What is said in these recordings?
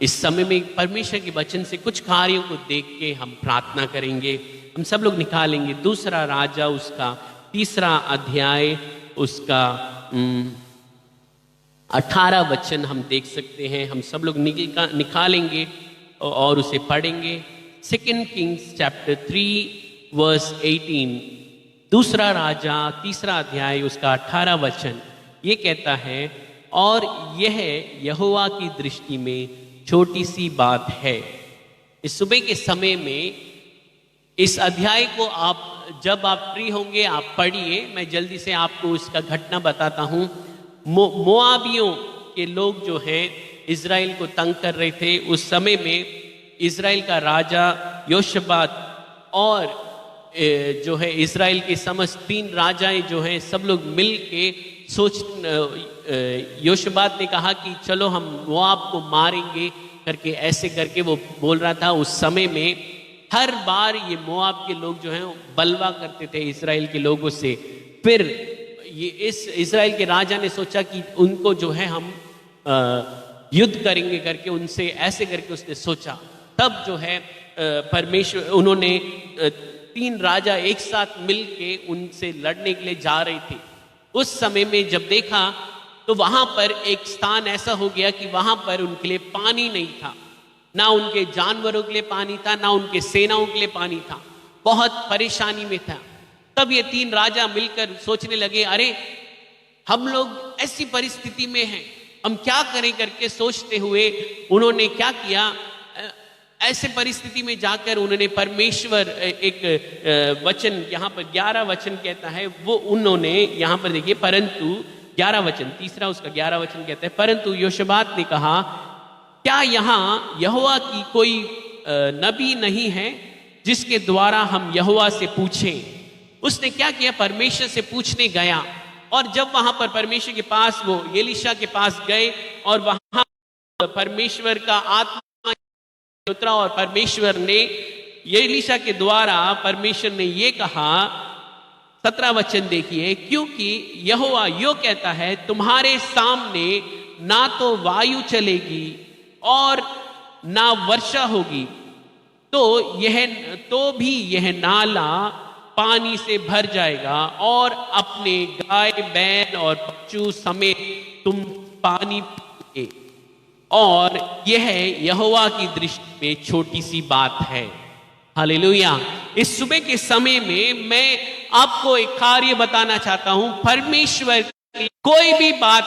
इस समय में परमेश्वर के वचन से कुछ कार्यों को देख के हम प्रार्थना करेंगे। हम सब लोग निकालेंगे दूसरा राजा उसका 3 अध्याय उसका 18 वचन हम देख सकते हैं। हम सब लोग निकालेंगे और उसे पढ़ेंगे। 2 किंग्स चैप्टर 3 वर्स 18, दूसरा राजा 3 अध्याय उसका 18 वचन ये कहता है, और यह यहोवा की दृष्टि में छोटी सी बात है। इस सुबह के समय में इस अध्याय को आप जब आप फ्री होंगे आप पढ़िए। मैं जल्दी से आपको इसका घटना बताता हूँ। मोआबियों के लोग जो हैं इज़राइल को तंग कर रहे थे। उस समय में इज़राइल का राजा योशबात और जो है इज़राइल के समस्त 3 राजाएं जो हैं सब लोग मिल के योशबात ने कहा कि चलो हम मोआब को मारेंगे करके, ऐसे करके वो बोल रहा था। उस समय में हर बार ये मोआब के लोग जो हैं बलवा करते थे इज़राइल के लोगों से। फिर ये इस इज़राइल के राजा ने सोचा कि उनको जो है हम युद्ध करेंगे करके, उनसे ऐसे करके उसने सोचा। तब जो है परमेश्वर उन्होंने 3 राजा एक साथ मिल के उनसे लड़ने के लिए जा रहे थे। उस समय में जब देखा तो वहां पर एक स्थान ऐसा हो गया कि वहां पर उनके लिए पानी नहीं था, ना उनके जानवरों के लिए पानी था, ना उनके सेनाओं के लिए पानी था। बहुत परेशानी में था। तब ये 3 राजा मिलकर सोचने लगे, अरे हम लोग ऐसी परिस्थिति में हैं, हम क्या करें करके सोचते हुए उन्होंने क्या किया, ऐसे परिस्थिति में जाकर उन्होंने परमेश्वर एक वचन यहाँ पर 11 वचन कहता है, वो उन्होंने यहाँ पर देखिए, परंतु 11 वचन 3 उसका 11 वचन कहता है, परंतु योशबात ने कहा, क्या यहाँ यहोवा की कोई नबी नहीं है जिसके द्वारा हम यहोवा से पूछें। उसने क्या किया, परमेश्वर से पूछने गया। और जब वहां पर परमेश्वर के पास वो एलीशा के पास गए और वहां परमेश्वर का आत्मा उतरा और परमेश्वर ने एलीशा के द्वारा परमेश्वर ने ये कहा, 17 वचन देखिए, क्योंकि यहोवा यो कहता है, तुम्हारे सामने ना तो वायु चलेगी और ना वर्षा होगी, तो भी यह नाला पानी से भर जाएगा और अपने गाय बैल और बच्चों समेत तुम पानी पियोगे, और यह यहोवा की दृष्टि में छोटी सी बात है। हालेलुया। इस सुबह के समय में मैं आपको एक कार्य बताना चाहता हूं। परमेश्वर की कोई भी बात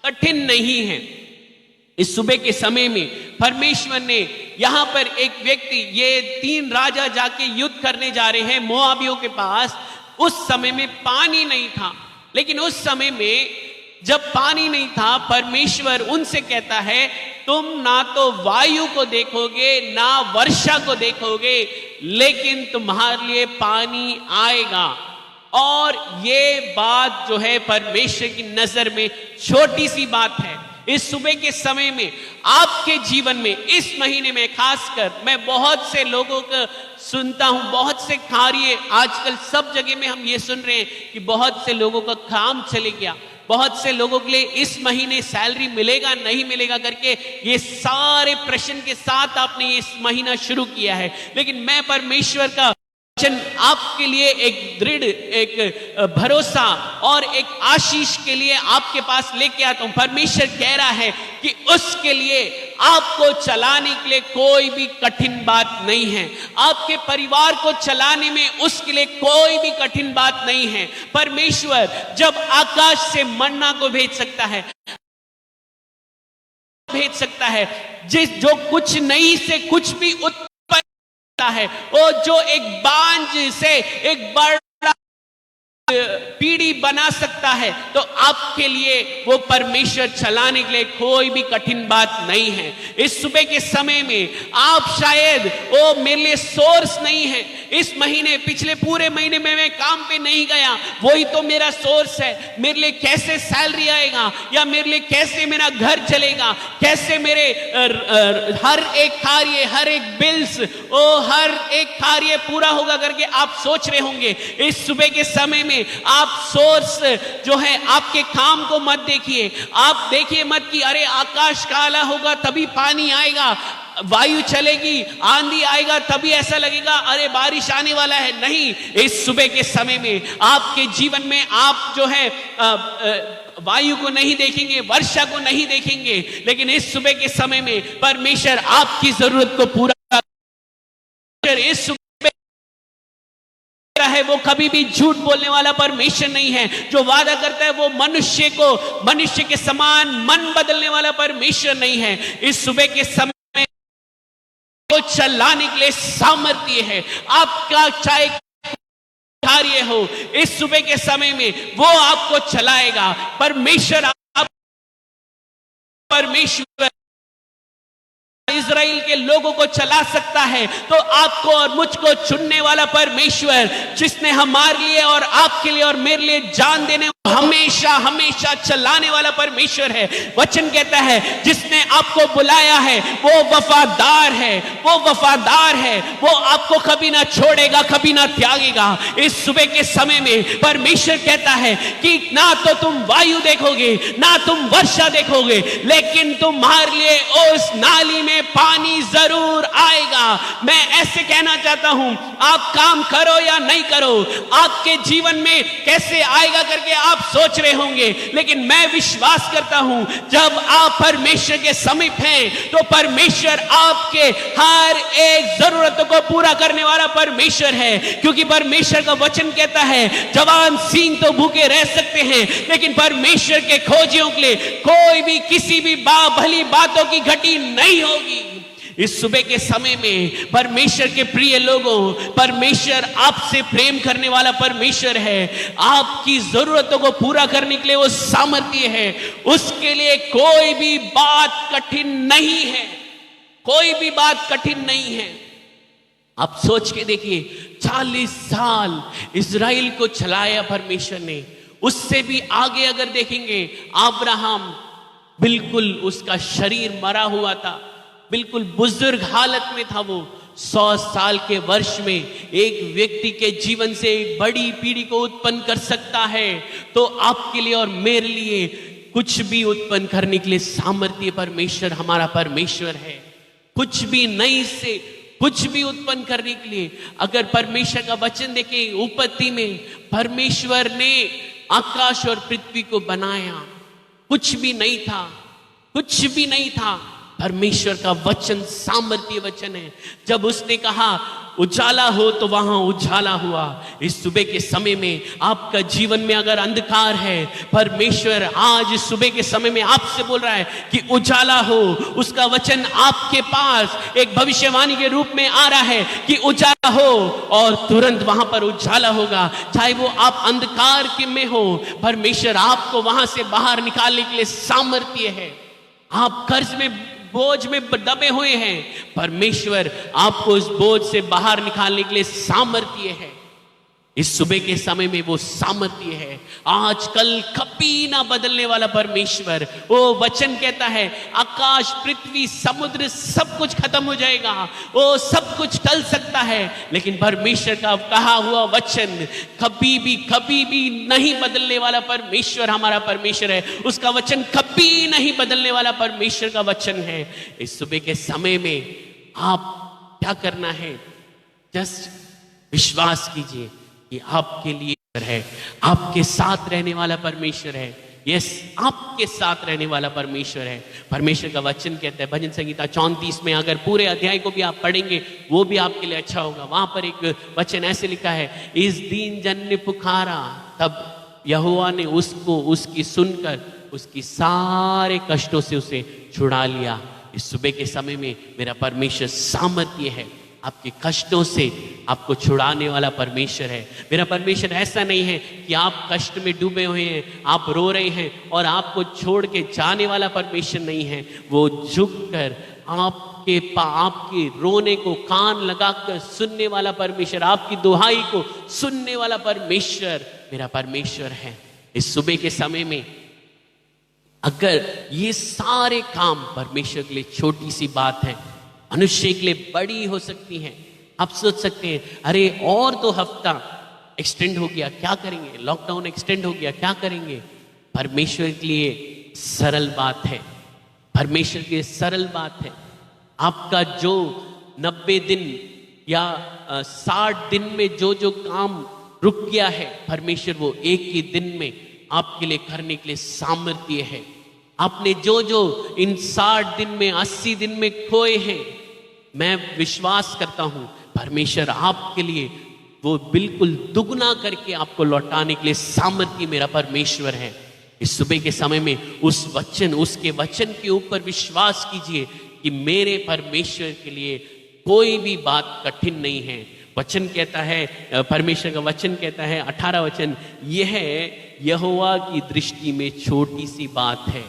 कठिन नहीं है। इस सुबह के समय में परमेश्वर ने यहां पर एक व्यक्ति, ये 3 राजा जाके युद्ध करने जा रहे हैं मोआबियों के पास। उस समय में पानी नहीं था, लेकिन उस समय में जब पानी नहीं था, परमेश्वर उनसे कहता है, तुम ना तो वायु को देखोगे ना वर्षा को देखोगे, लेकिन तुम्हारे लिए पानी आएगा। और ये बात जो है परमेश्वर की नजर में छोटी सी बात है। इस सुबह के समय में आपके जीवन में, इस महीने में खासकर, मैं बहुत से लोगों को सुनता हूं, बहुत से कार्य आजकल सब जगह में हम ये सुन रहे हैं कि बहुत से लोगों का काम चले गया, बहुत से लोगों के लिए इस महीने सैलरी मिलेगा नहीं मिलेगा करके ये सारे प्रश्न के साथ आपने ये इस महीना शुरू किया है। लेकिन मैं परमेश्वर का वचन आपके लिए एक दृढ़, एक भरोसा और एक आशीष के लिए आपके पास लेके आता हूं। परमेश्वर कह रहा है कि उसके लिए आपको चलाने के लिए कोई भी कठिन बात नहीं है। आपके परिवार को चलाने में उसके लिए कोई भी कठिन बात नहीं है। परमेश्वर जब आकाश से मन्ना को भेज सकता है, जो कुछ नहीं से कुछ भी है, वो जो एक बांझ से एक बड़ा पीढ़ी बना सकता है, तो आपके लिए वो परमेश्वर चलाने के लिए कोई भी कठिन बात नहीं है। इस सुबह के समय में आप शायद, वो मेरे लिए सोर्स नहीं है, इस महीने, पिछले पूरे महीने में मैं काम पे नहीं गया, वही तो मेरा सोर्स है। मेरे लिए कैसे सैलरी आएगा, या मेरे लिए कैसे मेरा घर चलेगा, कैसे मेरे हर एक कार्य, हर एक बिल्स, हर एक कार्य पूरा होगा करके आप सोच रहे होंगे। इस सुबह के समय में आप आप सोर्स जो है आपके काम को मत देखिए। आप देखिए मत कि अरे आकाश काला होगा तभी पानी आएगा, वायु चलेगी, आंधी आएगा तभी ऐसा लगेगा अरे बारिश आने वाला है। नहीं, इस सुबह के समय में आपके जीवन में आप जो है वायु को नहीं देखेंगे, वर्षा को नहीं देखेंगे, लेकिन इस सुबह के समय में परमेश्वर आपकी जरूरत को पूरा इस सुबह है। वो कभी भी झूठ बोलने वाला परमेश्वर नहीं है। जो वादा करता है वो मनुष्य के समान मन बदलने वाला परमेश्वर नहीं है। इस सुबह के समय को चलाने के लिए सामर्थ्य है। आपका चाहे कार्य हो, इस सुबह के समय में वो आपको चलाएगा। परमेश्वर इज़राइल के लोगों को चला सकता है, तो आपको और मुझको चुनने वाला परमेश्वर, जिसने हमारे लिए और आपके लिए और मेरे लिए जान देने हमेशा हमेशा चलाने वाला परमेश्वर है। वचन कहता है जिसने आपको बुलाया है वो वफादार है, वो वफादार है, वो आपको कभी ना छोड़ेगा, कभी ना त्यागेगा। इस सुबह के समय में परमेश्वर कहता है कि ना तो तुम वायु देखोगे, ना तुम वर्षा देखोगे, लेकिन तुम्हारे लिए उस नाली में पानी जरूर आएगा। मैं ऐसे कहना चाहता हूं, आप काम करो या नहीं करो, आपके जीवन में कैसे आएगा करके आप सोच रहे होंगे, लेकिन मैं विश्वास करता हूं जब आप परमेश्वर के समीप हैं तो परमेश्वर आपके हर एक जरूरत को पूरा करने वाला परमेश्वर है। क्योंकि परमेश्वर का वचन कहता है जवान सिंह तो भूखे रह सकते हैं, लेकिन परमेश्वर के खोजियों के लिए कोई भी किसी भी भली बातों की घटी नहीं होगी। इस सुबह के समय में परमेश्वर के प्रिय लोगों, परमेश्वर आपसे प्रेम करने वाला परमेश्वर है। आपकी जरूरतों को पूरा करने के लिए वो सामर्थ्य है। उसके लिए कोई भी बात कठिन नहीं है, कोई भी बात कठिन नहीं है। आप सोच के देखिए, 40 साल इज़राइल को चलाया परमेश्वर ने। उससे भी आगे अगर देखेंगे, अब्राहम बिल्कुल उसका शरीर मरा हुआ था, बिल्कुल बुजुर्ग हालत में था। वो 100 साल के वर्ष में एक व्यक्ति के जीवन से एक बड़ी पीढ़ी को उत्पन्न कर सकता है। तो आपके लिए और मेरे लिए कुछ भी उत्पन्न करने के लिए सामर्थ्य परमेश्वर, हमारा परमेश्वर है। कुछ भी नहीं से कुछ भी उत्पन्न करने के लिए, अगर परमेश्वर का वचन देखें, उत्पत्ति में परमेश्वर ने आकाश और पृथ्वी को बनाया। कुछ भी नहीं था, कुछ भी नहीं था। परमेश्वर का वचन सामर्थ्य वचन है। जब उसने कहा उजाला हो तो वहां उजाला हुआ। इस सुबह के समय में आपका जीवन में अगर अंधकार है, परमेश्वर आज इस सुबह के समय में आपसे बोल रहा है कि उजाला हो। उसका वचन आपके पास एक भविष्यवाणी के रूप में आ रहा है कि उजाला हो, और तुरंत वहां पर उजाला होगा। चाहे वो आप अंधकार के में हो, परमेश्वर आपको वहां से बाहर निकालने के लिए सामर्थ्य है। आप कर्ज में बोझ में दबे हुए हैं, परमेश्वर आपको इस बोझ से बाहर निकालने के लिए सामर्थ्य है। इस सुबह के समय में वो सामर्थ्य है। आज कल कभी ना बदलने वाला परमेश्वर। वो वचन कहता है आकाश, पृथ्वी, समुद्र सब कुछ खत्म हो जाएगा, वो सब कुछ टल सकता है, लेकिन परमेश्वर का कहा हुआ वचन कभी भी नहीं बदलने वाला परमेश्वर हमारा परमेश्वर है। उसका वचन कभी नहीं बदलने वाला परमेश्वर का वचन है। इस सुबह के समय में आप क्या करना है, जस्ट विश्वास कीजिए कि आपके लिए है, आपके साथ रहने वाला परमेश्वर है। यस, आपके साथ रहने वाला परमेश्वर है। परमेश्वर का वचन कहता है भजन संहिता 34 में, अगर पूरे अध्याय को भी आप पढ़ेंगे वो भी आपके लिए अच्छा होगा। वहां पर एक वचन ऐसे लिखा है, इस दीन जन ने पुकारा तब यहोवा ने उसको उसकी सुनकर उसकी सारे कष्टों से उसे छुड़ा लिया। इस सुबह के समय में मेरा परमेश्वर सामर्थ्य है, आपके कष्टों से आपको छुड़ाने वाला परमेश्वर है। मेरा परमेश्वर ऐसा नहीं है कि आप कष्ट में डूबे हुए हैं, आप रो रहे हैं और आपको छोड़ के जाने वाला परमेश्वर नहीं है। वो झुककर आपके रोने को कान लगाकर सुनने वाला परमेश्वर, आपकी दुहाई को सुनने वाला परमेश्वर मेरा परमेश्वर है। इस सुबह के समय में अगर ये सारे काम परमेश्वर के लिए छोटी सी बात है, मनुष्य के लिए बड़ी हो सकती है। आप सोच सकते हैं अरे और 2 हफ्ता एक्सटेंड हो गया, क्या करेंगे? लॉकडाउन एक्सटेंड हो गया, क्या करेंगे? परमेश्वर के लिए सरल बात है, परमेश्वर के लिए सरल बात है। आपका जो 90 दिन या 60 दिन में जो जो काम रुक गया है, परमेश्वर वो एक ही दिन में आपके लिए करने के लिए सामर्थ्य है। आपने जो जो इन 60 दिन में 80 दिन में खोए हैं, मैं विश्वास करता हूं परमेश्वर आपके लिए वो बिल्कुल दुगना करके आपको लौटाने के लिए सामर्थ्य मेरा परमेश्वर है। इस सुबह के समय में उसके वचन के ऊपर विश्वास कीजिए कि मेरे परमेश्वर के लिए कोई भी बात कठिन नहीं है। वचन कहता है, परमेश्वर का वचन कहता है 18 वचन, यह यहोवा की दृष्टि में छोटी सी बात है।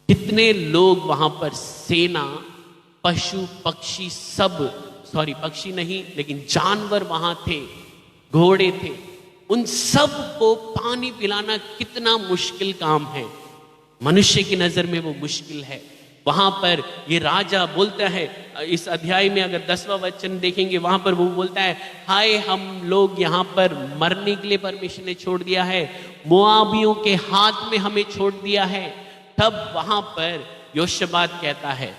कितने लोग वहां पर सेना, पशु पक्षी सब, सॉरी पक्षी नहीं लेकिन जानवर वहां थे, घोड़े थे, उन सब को पानी पिलाना कितना मुश्किल काम है। मनुष्य की नजर में वो मुश्किल है। वहां पर ये राजा बोलता है, इस अध्याय में अगर 10वां वचन देखेंगे वहां पर वो बोलता है, हाय हम लोग यहाँ पर मरने के लिए परमेश्वर ने छोड़ दिया है, मोआबियों के हाथ में हमें छोड़ दिया है। तब वहां पर योशबात कहता है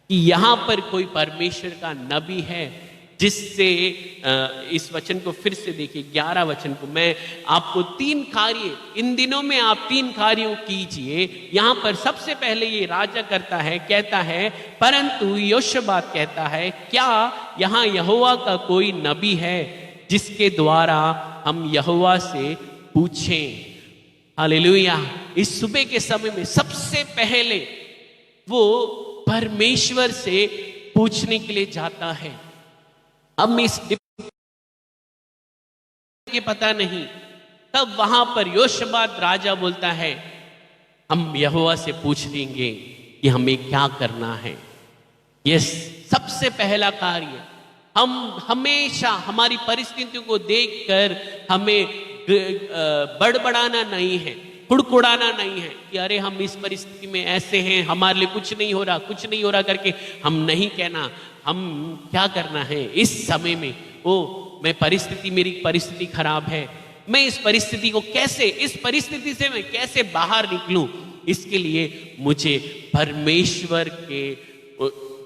कि यहां पर कोई परमेश्वर का नबी है जिससे, इस वचन को फिर से देखिए 11 वचन को, मैं आपको 3 कार्य, इन दिनों में आप 3 कार्यों कीजिए। यहां पर सबसे पहले ये राजा करता है, कहता है, परंतु योशबात कहता है, क्या यहां यहोवा का कोई नबी है जिसके द्वारा हम यहोवा से पूछें? हालेलुया। इस सुबह के समय में सबसे पहले वो परमेश्वर से पूछने के लिए जाता है। अब इस के पता नहीं, तब वहां पर योशबात राजा बोलता है, हम यहोवा से पूछ लेंगे कि हमें क्या करना है। यह सबसे पहला कार्य। हम हमेशा हमारी परिस्थितियों को देखकर हमें बड़बड़ाना नहीं है, कुड़कुड़ाना नहीं है कि अरे हम इस परिस्थिति में ऐसे हैं, हमारे लिए कुछ नहीं हो रहा, कुछ नहीं हो रहा करके हम नहीं कहना। हम क्या करना है इस समय में, मेरी परिस्थिति खराब है, मैं इस परिस्थिति को कैसे, इस परिस्थिति से मैं कैसे बाहर निकलूं, इसके लिए मुझे परमेश्वर के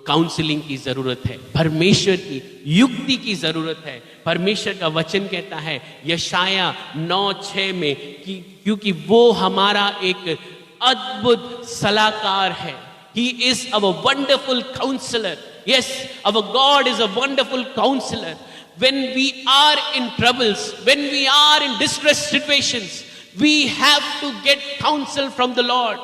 काउंसलिंग की जरूरत है, परमेश्वर की युक्ति की जरूरत है। परमेश्वर का वचन कहता है यशाया 9:6 में कि क्योंकि वो हमारा एक अद्भुत सलाहकार है। He is our wonderful counselor. Yes, our God is a wonderful counselor. When we are in troubles, when we are in distress situations, we have to get counsel from the Lord.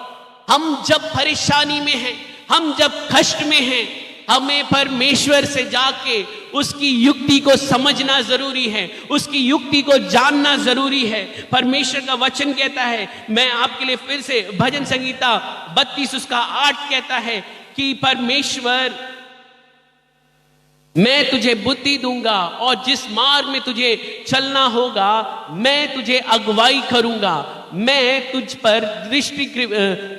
हम जब परेशानी में हैं, हम जब कष्ट में हैं, हमें परमेश्वर से जाके उसकी युक्ति को समझना जरूरी है, उसकी युक्ति को जानना जरूरी है। परमेश्वर का वचन कहता है, मैं आपके लिए फिर से भजन संगीता 32 उसका 8 कहता है कि परमेश्वर, मैं तुझे बुद्धि दूंगा और जिस मार्ग में तुझे चलना होगा मैं तुझे अगुवाई करूंगा, मैं तुझ पर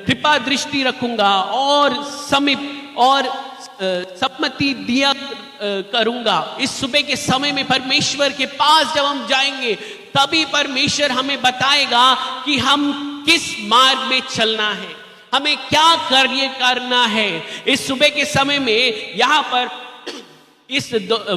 कृपा दृष्टि रखूंगा और समीप और सम्मति दिया करूंगा। इस सुबह के समय में परमेश्वर के पास जब हम जाएंगे तभी परमेश्वर हमें बताएगा कि हम किस मार्ग में चलना है, हमें क्या कार्य करना है। इस सुबह के समय में यहाँ पर इस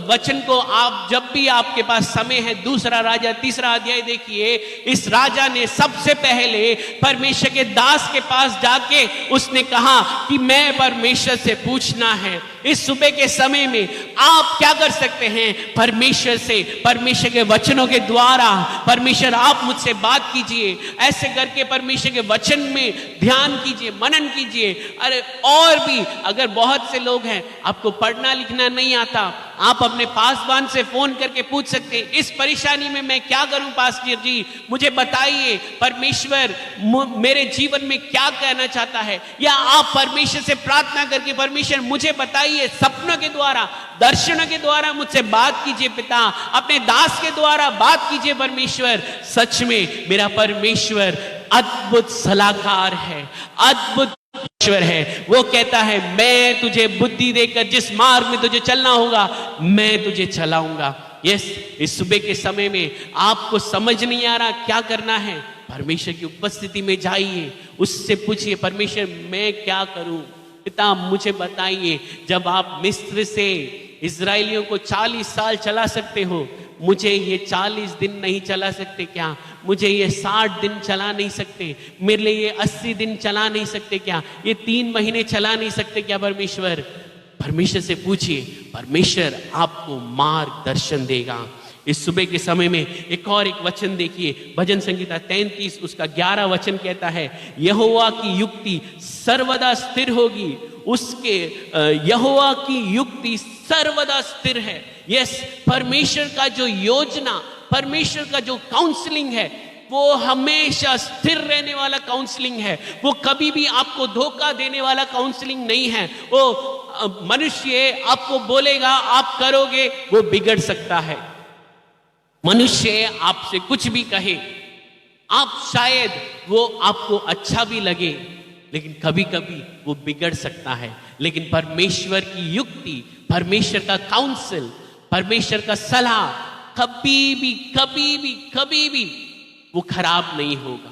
वचन को आप जब भी आपके पास समय है, 2 राजा 3 अध्याय देखिए। इस राजा ने सबसे पहले परमेश्वर के दास के पास जाके उसने कहा कि मैं परमेश्वर से पूछना है। इस सुबह के समय में आप क्या कर सकते हैं? परमेश्वर से, परमेश्वर के वचनों के द्वारा, परमेश्वर आप मुझसे बात कीजिए, ऐसे करके परमेश्वर के वचन में ध्यान कीजिए, मनन कीजिए। अरे और भी अगर बहुत से लोग हैं आपको पढ़ना लिखना नहीं आता, आप अपने पासवान से फोन करके पूछ सकते हैं, इस परेशानी में मैं क्या करूं पास्टर जी, मुझे बताइए परमेश्वर मेरे जीवन में क्या कहना चाहता है। या आप परमेश्वर से प्रार्थना करके परमेश्वर मुझे बताइए, सपनों के द्वारा, दर्शनों के द्वारा मुझसे बात कीजिए पिता, अपने दास के द्वारा बात कीजिए परमेश्वर। सच में मेरा परमेश्वर अद्भुत सलाहकार है, अद्भुत ईश्वर है। वो कहता है मैं तुझे बुद्धि देकर जिस मार्ग में तुझे चलना होगा मैं तुझे चलाऊंगा। यस, इस सुबह के समय में आपको समझ नहीं आ रहा क्या करना है, परमेश्वर की उपस्थिति में जाइए, उससे पूछिए परमेश्वर मैं क्या करूं, पिता मुझे बताइए। जब आप मिस्र से इजरायलियों को 40 साल चला सकते हो, मुझे ये 40 दिन नहीं चला सकते क्या? मुझे ये 60 दिन चला नहीं सकते? मेरे लिए ये 80 दिन चला नहीं सकते क्या? ये 3 महीने चला नहीं सकते क्या? परमेश्वर, परमेश्वर से पूछिए, परमेश्वर आपको मार्गदर्शन देगा। इस सुबह के समय में एक वचन देखिए, भजन संगीता 33 उसका 11 वचन कहता है, यहोवा की युक्ति सर्वदा स्थिर होगी, उसके यहोवा की युक्ति सर्वदा स्थिर है। यस, परमेश्वर का जो योजना, परमेश्वर का जो काउंसलिंग है, वो हमेशा स्थिर रहने वाला काउंसलिंग है। वो कभी भी आपको धोखा देने वाला काउंसलिंग नहीं है। वो मनुष्य आपको बोलेगा आप करोगे, वो बिगड़ सकता है। मनुष्य आपसे कुछ भी कहे, आप शायद वो आपको अच्छा भी लगे, लेकिन कभी कभी वो बिगड़ सकता है। लेकिन परमेश्वर की युक्ति, परमेश्वर का काउंसिल, परमेश्वर का सलाह कभी भी कभी भी कभी भी वो खराब नहीं होगा।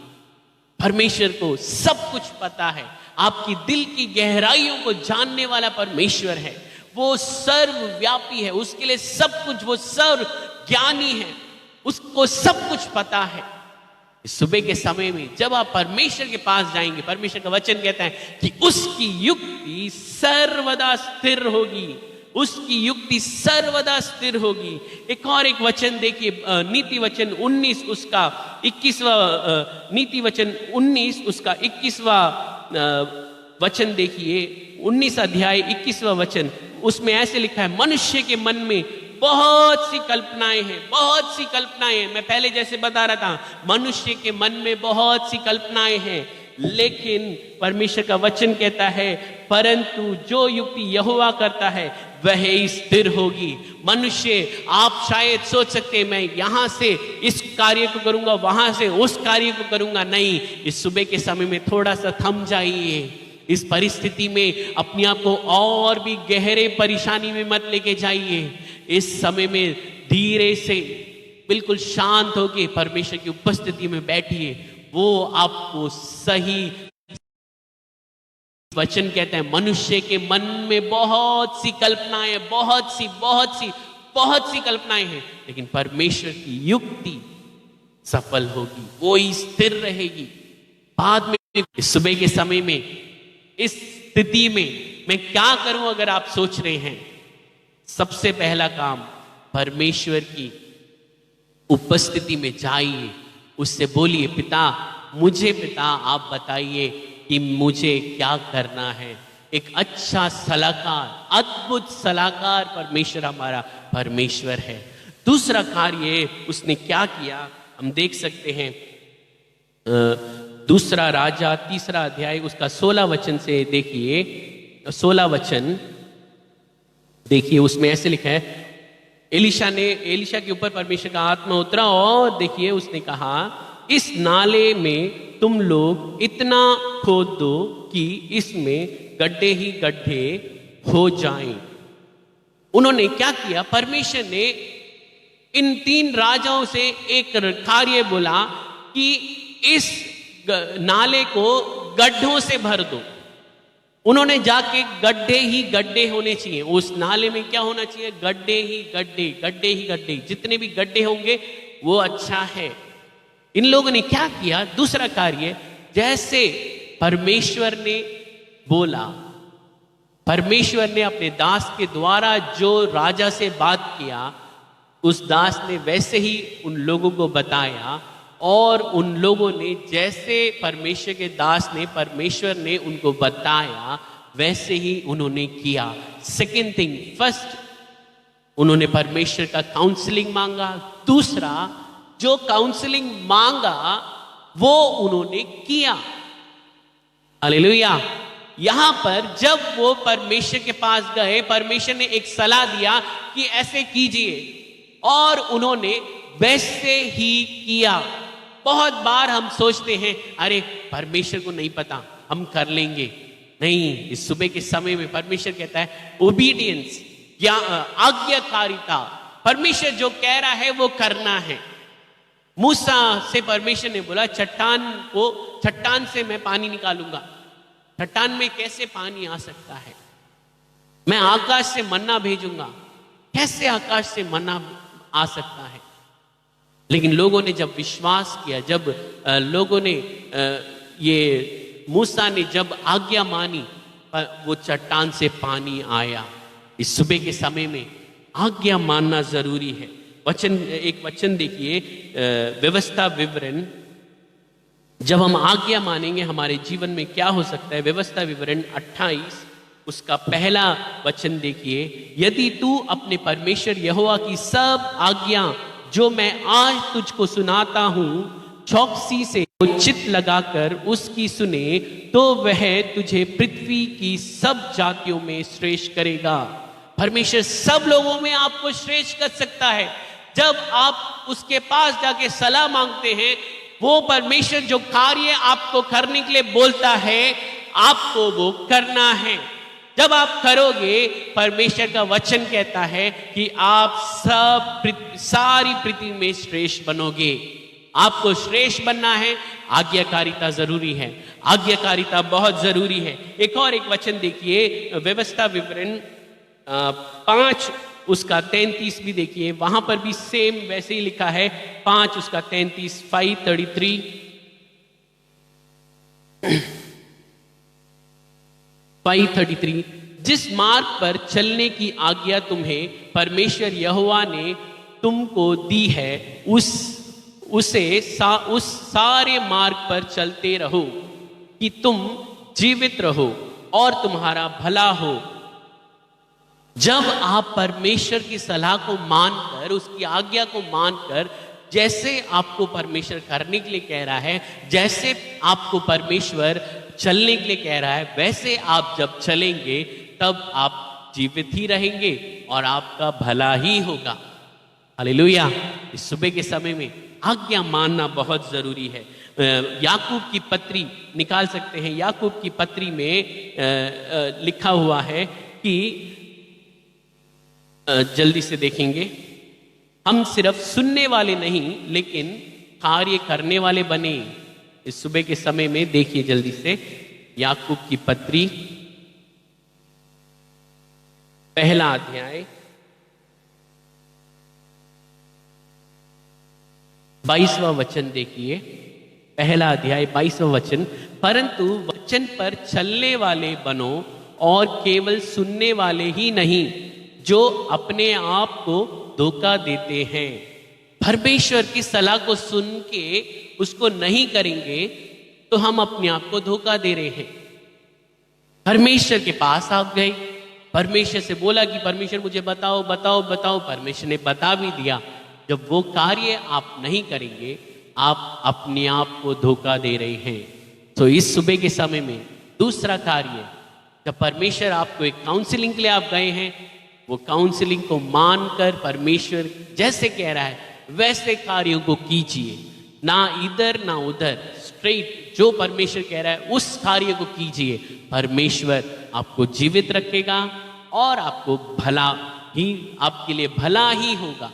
परमेश्वर को सब कुछ पता है, आपकी दिल की गहराइयों को जानने वाला परमेश्वर है। वो सर्वव्यापी है, उसके लिए सब कुछ, वो सर्व ज्ञानी है, उसको सब कुछ पता है। इस सुबह के समय में जब आप परमेश्वर के पास जाएंगे, परमेश्वर का वचन कहता है कि उसकी युक्ति सर्वदा स्थिर होगी, उसकी युक्ति सर्वदा स्थिर होगी। एक वचन देखिए, नीति वचन 19 उसका 21वां, नीति वचन 19 उसका 21वां वचन देखिए, 19 अध्याय 21वां वचन, उसमें ऐसे लिखा है, मनुष्य के मन में बहुत सी कल्पनाएं हैं, बहुत सी कल्पनाएं हैं। मैं पहले जैसे बता रहा था, मनुष्य के मन में बहुत सी कल्पनाएं हैं, लेकिन परमेश्वर का वचन कहता है, परंतु जो युक्ति यहोवा करता है वह स्थिर होगी। मनुष्य, आप शायद सोच सकते हैं मैं यहां से इस कार्य को करूंगा, वहां से उस कार्य को करूंगा। नहीं, इस सुबह के समय में थोड़ा सा थम जाइए। इस परिस्थिति में अपने आप को और भी गहरे परेशानी में मत लेके जाइए। इस समय में धीरे से बिल्कुल शांत होकर परमेश्वर की उपस्थिति में बैठिए। वो आपको सही वचन कहते हैं, मनुष्य के मन में बहुत सी कल्पनाएं, बहुत सी कल्पनाएं हैं, लेकिन परमेश्वर की युक्ति सफल होगी, वो ही स्थिर रहेगी। बाद में इस सुबह के समय में, इस स्थिति में मैं क्या करूं, अगर आप सोच रहे हैं, सबसे पहला काम परमेश्वर की उपस्थिति में जाइए, उससे बोलिए, पिता मुझे, पिता आप बताइए कि मुझे क्या करना है। एक अच्छा सलाहकार, अद्भुत सलाहकार परमेश्वर हमारा परमेश्वर है। दूसरा कार्य उसने क्या किया, हम देख सकते हैं, दूसरा राजा 3 अध्याय उसका 16 वचन से देखिए, 16 वचन देखिए, उसमें ऐसे लिखा है, एलिशा के ऊपर परमेश्वर का आत्मा उतरा और देखिए उसने कहा, इस नाले में तुम लोग इतना खोद दो कि इसमें गड्ढे ही गड्ढे हो जाएं। उन्होंने क्या किया, परमेश्वर ने इन 3 राजाओं से एक कार्य बोला कि इस नाले को गड्ढों से भर दो। उन्होंने जाके गड्ढे ही गड्ढे होने चाहिए, उस नाले में क्या होना चाहिए, गड्ढे ही गड्ढे, गड्ढे ही गड्ढे, जितने भी गड्ढे होंगे वो अच्छा है। इन लोगों ने क्या किया, दूसरा कार्य, जैसे परमेश्वर ने बोला, परमेश्वर ने अपने दास के द्वारा जो राजा से बात किया, उस दास ने वैसे ही उन लोगों को बताया, और उन लोगों ने जैसे परमेश्वर के दास ने, परमेश्वर ने उनको बताया, वैसे ही उन्होंने किया। सेकेंड थिंग, फर्स्ट उन्होंने परमेश्वर का काउंसलिंग मांगा, दूसरा जो काउंसलिंग मांगा वो उन्होंने किया। हालेलुया। यहां पर जब वो परमेश्वर के पास गए, परमेश्वर ने एक सलाह दिया कि ऐसे कीजिए, और उन्होंने वैसे ही किया। बहुत बार हम सोचते हैं, अरे परमेश्वर को नहीं पता, हम कर लेंगे। नहीं, इस सुबह के समय में परमेश्वर कहता है ओबीडियंस या आज्ञाकारिता, परमेश्वर जो कह रहा है वो करना है। मूसा से परमेश्वर ने बोला चट्टान से मैं पानी निकालूंगा। चट्टान में कैसे पानी आ सकता है? मैं आकाश से मन्ना भेजूंगा। कैसे आकाश से मन्ना आ सकता है? लेकिन लोगों ने जब विश्वास किया, जब लोगों ने ये मूसा ने जब आज्ञा मानी, वो चट्टान से पानी आया। इस सुबह के समय में आज्ञा मानना जरूरी है। एक वचन देखिए, व्यवस्था विवरण। जब हम आज्ञा मानेंगे हमारे जीवन में क्या हो सकता है? व्यवस्था विवरण 28 उसका पहला वचन देखिए। यदि तू अपने परमेश्वर यहोवा की सब आज्ञा जो मैं आज तुझको सुनाता हूं चौकसी से चित्त लगाकर उसकी सुने, तो वह तुझे पृथ्वी की सब जातियों में श्रेष्ठ करेगा। परमेश्वर सब लोगों में आपको श्रेष्ठ कर सकता है। जब आप उसके पास जाके सलाह मांगते हैं, वो परमेश्वर जो कार्य आपको करने के लिए बोलता है, आपको वो करना है। जब आप करोगे, परमेश्वर का वचन कहता है कि आप सारी पृथ्वी में श्रेष्ठ बनोगे। आपको श्रेष्ठ बनना है, आज्ञाकारिता जरूरी है। आज्ञाकारिता बहुत जरूरी है। एक वचन देखिए, व्यवस्था विवरण 5 उसका 33 भी देखिए। वहां पर भी सेम वैसे ही लिखा है। 5 उसका 33, 5:33। 5:33 जिस मार्ग पर चलने की आज्ञा तुम्हें परमेश्वर यहोवा ने तुमको दी है, उस सारे मार्ग पर चलते रहो कि तुम जीवित रहो और तुम्हारा भला हो। जब आप परमेश्वर की सलाह को मानकर, उसकी आज्ञा को मानकर, जैसे आपको परमेश्वर करने के लिए कह रहा है, जैसे आपको परमेश्वर चलने के लिए कह रहा है, वैसे आप जब चलेंगे तब आप जीवित ही रहेंगे और आपका भला ही होगा। हालेलुया। इस सुबह के समय में आज्ञा मानना बहुत जरूरी है। याकूब की पत्री निकाल सकते हैं। याकूब की पत्री में लिखा हुआ है कि जल्दी से देखेंगे, हम सिर्फ सुनने वाले नहीं लेकिन कार्य करने वाले बने। इस सुबह के समय में देखिए जल्दी से, याकूब की पत्री पहला अध्याय 22वां वचन देखिए। पहला अध्याय 22वां वचन, परंतु वचन पर चलने वाले बनो और केवल सुनने वाले ही नहीं जो अपने आप को धोखा देते हैं। परमेश्वर की सलाह को सुन के उसको नहीं करेंगे तो हम अपने आप को धोखा दे रहे हैं। परमेश्वर के पास आप गए, परमेश्वर से बोला कि परमेश्वर मुझे बताओ बताओ बताओ, परमेश्वर ने बता भी दिया। जब वो कार्य आप नहीं करेंगे, आप अपने आप को धोखा दे रहे हैं। तो इस सुबह के समय में दूसरा कार्य, जब परमेश्वर आपको एक काउंसलिंग के लिए आप गए हैं, वो काउंसलिंग को मानकर परमेश्वर जैसे कह रहा है वैसे कार्यों को कीजिए, ना इधर ना उधर, स्ट्रेट जो परमेश्वर कह रहा है उस कार्य को कीजिए। परमेश्वर आपको जीवित रखेगा और आपको भला ही, आपके लिए भला ही होगा।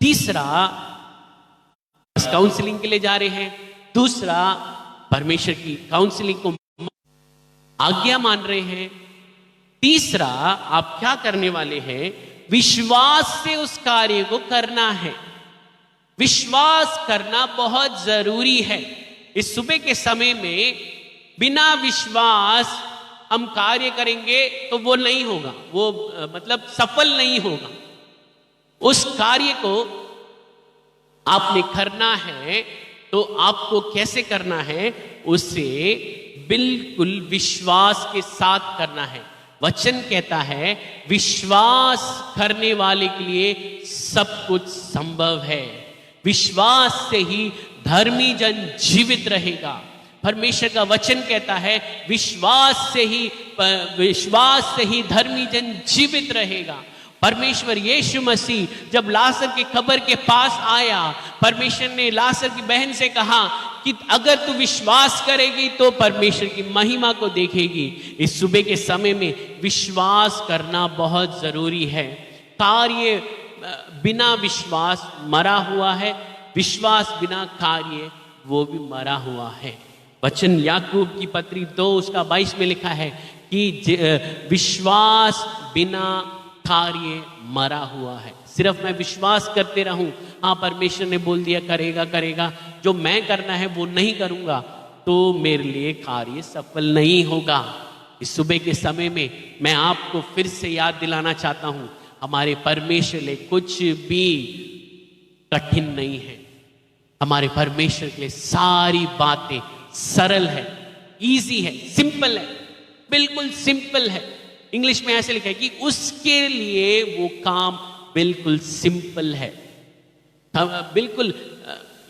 तीसरा, काउंसलिंग के लिए जा रहे हैं, दूसरा परमेश्वर की काउंसलिंग को आज्ञा मान रहे हैं। तीसरा, आप क्या करने वाले हैं? विश्वास से उस कार्य को करना है। विश्वास करना बहुत जरूरी है। इस सुबह के समय में बिना विश्वास हम कार्य करेंगे तो वो नहीं होगा, वो मतलब सफल नहीं होगा। उस कार्य को आपने करना है तो आपको कैसे करना है? उसे बिल्कुल विश्वास के साथ करना है। वचन कहता है विश्वास करने वाले के लिए सब कुछ संभव है। विश्वास से ही धर्मी जन जीवित रहेगा। परमेश्वर का वचन कहता है विश्वास से ही धर्मी जन जीवित रहेगा। परमेश्वर यीशु मसीह जब लाजर के कब्र के पास आया, परमेश्वर ने लाजर की बहन से कहा कि अगर तू विश्वास करेगी तो परमेश्वर की महिमा को देखेगी। इस सुबह के समय में विश्वास करना बहुत जरूरी है। कार्य बिना विश्वास मरा हुआ है, विश्वास बिना कार्य वो भी मरा हुआ है। वचन याकूब की पत्री 2 उसका 22 में लिखा है कि विश्वास बिना कार्य मरा हुआ है। सिर्फ मैं विश्वास करते रहूं, हाँ परमेश्वर ने बोल दिया करेगा करेगा, जो मैं करना है वो नहीं करूंगा, तो मेरे लिए कार्य सफल नहीं होगा। इस सुबह के समय में मैं आपको फिर से याद दिलाना चाहता हूं, हमारे परमेश्वर लिए कुछ भी कठिन नहीं है। हमारे परमेश्वर के लिए सारी बातें सरल है, इजी है, सिंपल है, बिल्कुल सिंपल है। इंग्लिश में ऐसे लिखा है कि उसके लिए वो काम बिल्कुल सिंपल है। बिल्कुल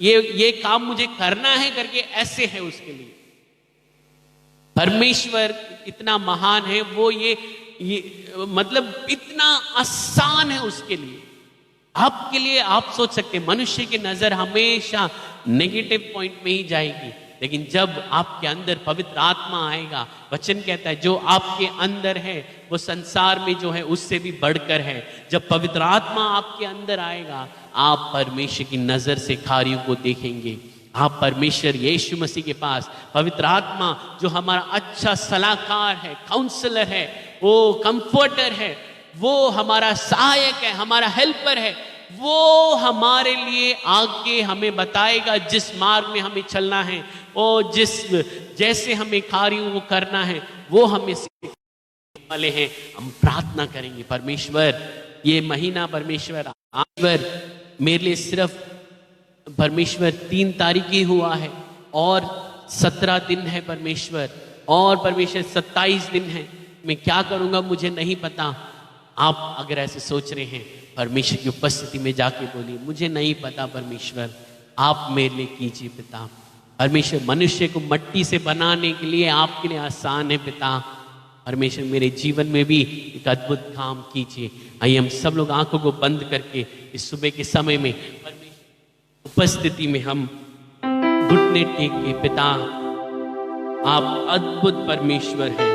ये काम मुझे करना है करके ऐसे है उसके लिए। परमेश्वर इतना महान है, वो ये मतलब इतना आसान है उसके लिए। आपके लिए आप सोच सकते हैं मनुष्य की नजर हमेशा नेगेटिव पॉइंट में ही जाएगी, लेकिन जब आपके अंदर पवित्र आत्मा आएगा, वचन कहता है जो आपके अंदर है वो संसार में जो है उससे भी बढ़कर है। जब पवित्र आत्मा आपके अंदर आएगा, आप परमेश्वर की नजर से कार्यों को देखेंगे। आप परमेश्वर यीशु मसीह के पास पवित्र आत्मा जो हमारा अच्छा सलाहकार है, काउंसलर है, वो कंफर्टर है, वो हमारा सहायक है, हमारा हेल्पर है, वो हमारे लिए आगे हमें बताएगा जिस मार्ग में हमें चलना है, और जैसे हमें कार्यों को करना है वो हमें सिखाने वाले हैं। हम प्रार्थना करेंगे, परमेश्वर ये महीना परमेश्वर मेरे लिए सिर्फ परमेश्वर 3 तारीख ही हुआ है और 17 दिन है परमेश्वर, और परमेश्वर 27 दिन है, मैं क्या करूंगा मुझे नहीं पता। आप अगर ऐसे सोच रहे हैं, परमेश्वर की उपस्थिति में जाके बोलिए, मुझे नहीं पता परमेश्वर, आप मेरे लिए कीजिए पिता। परमेश्वर मनुष्य को मट्टी से बनाने के लिए आपके लिए आसान है पिता। परमेश्वर मेरे जीवन में भी एक अद्भुत काम कीजिए। आइए हम सब लोग आंखों को बंद करके इस सुबह के समय में परमेश्वर उपस्थिति में हम घुटने टेक के, पिता आप अद्भुत परमेश्वर हैं,